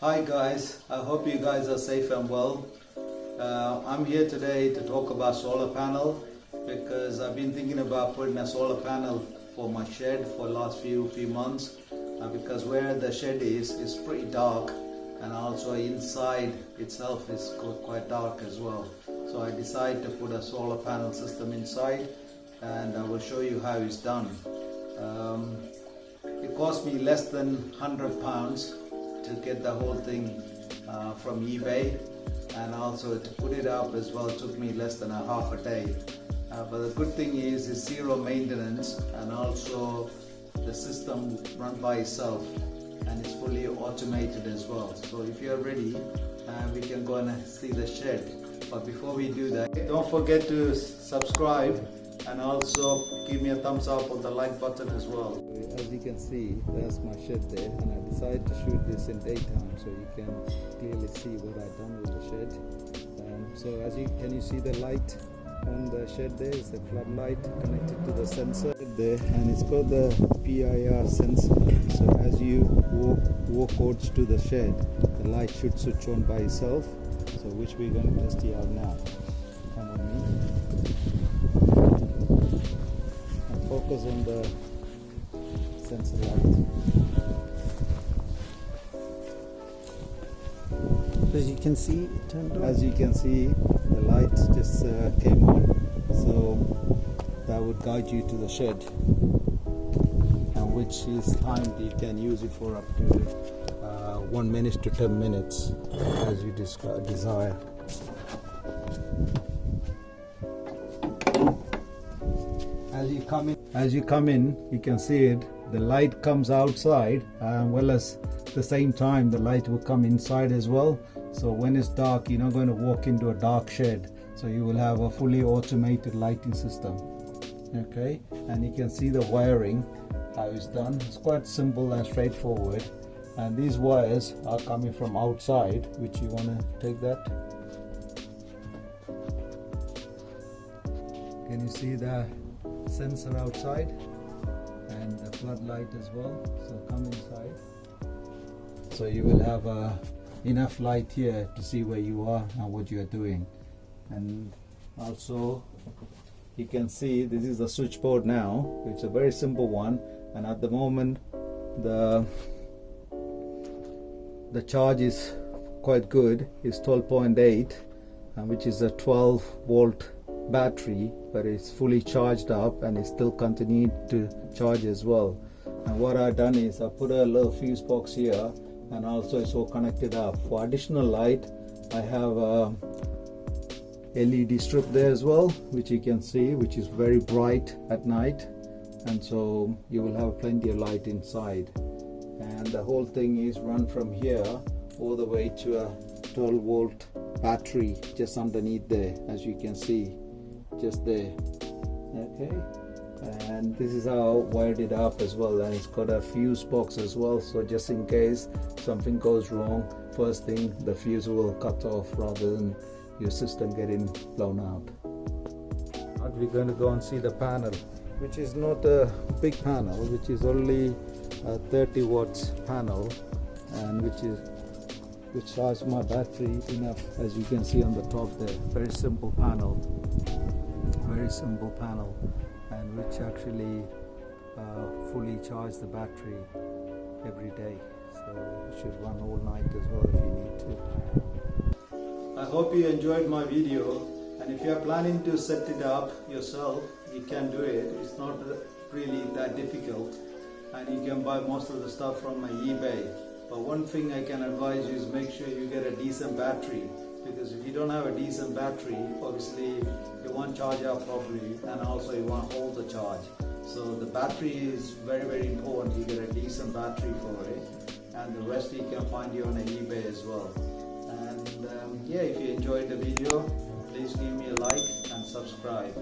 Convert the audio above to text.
Hi guys, I hope you guys are safe and well. I'm here today to talk about solar panel because I've been thinking about putting a solar panel for my shed for the last few months because where the shed is pretty dark, and also inside itself is quite dark as well. So I decided to put a solar panel system inside, and I will show you how it's done. It cost me less than £100 to get the whole thing from eBay, and also to put it up as well took me less than a half a day. But the good thing is it's zero maintenance, and also the system run by itself, and it's fully automated as well. So if you're ready, we can go and see the shed. But before we do that, don't forget to subscribe and also give me a thumbs up on the like button as well. As you can see, there's my shed there, and I decided to shoot this in daytime so you can clearly see what I've done with the shed. So as can you see the light on the shed there? Is a floodlight connected to the sensor there, and it's got the PIR sensor. So as you walk towards to the shed, the light should switch on by itself. So which we're going to test it out now. Come on me. And focus on the sensor light. As you can see, it turned on. As you can see, the light just came on, so that would guide you to the shed, and which is timed. You can use it for up to 1 minute to 10 minutes as you desire. As you come in, you can see it. The light comes outside, well as the same time the light will come inside as well. So when it's dark, you're not going to walk into a dark shed. So you will have a fully automated lighting system. Okay, and you can see the wiring, how it's done. It's quite simple and straightforward. And these wires are coming from outside, which you want to take that. Can you see the sensor outside and the floodlight as well? So come inside. So you will have enough light here to see where you are and what you are doing. And also you can see this is the switchboard now. It's a very simple one, and at the moment the charge is quite good. It's 12.8, which is a 12-volt battery, but it's fully charged up and it's still continuing to charge as well. And what I've done is I put a little fuse box here, and also it's all connected up. For additional light, I have a LED strip there as well, which you can see, which is very bright at night, and so you will have plenty of light inside. And the whole thing is run from here all the way to a 12-volt battery just underneath there, as you can see, just there. Okay, and this is how I wired it up as well, and it's got a fuse box as well, so just in case something goes wrong, first thing the fuse will cut off rather than your system getting blown out. We're going to go and see the panel, which is not a big panel, which is only a 30 watts panel, and which charges my battery enough, as you can see on the top there. Very simple panel, and which actually fully charge the battery every day. So it should run all night as well if you need to. I hope you enjoyed my video, and if you are planning to set it up yourself, you can do it. It's not really that difficult, and you can buy most of the stuff from my eBay. But one thing I can advise you is make sure you get a decent battery, because if you don't have a decent battery, obviously you won't charge up properly, and also you won't hold the charge. So the battery is very, very important. You get a decent battery for it, and the rest you can find you on eBay as well. And yeah, if you enjoyed the video, please give me a like and subscribe.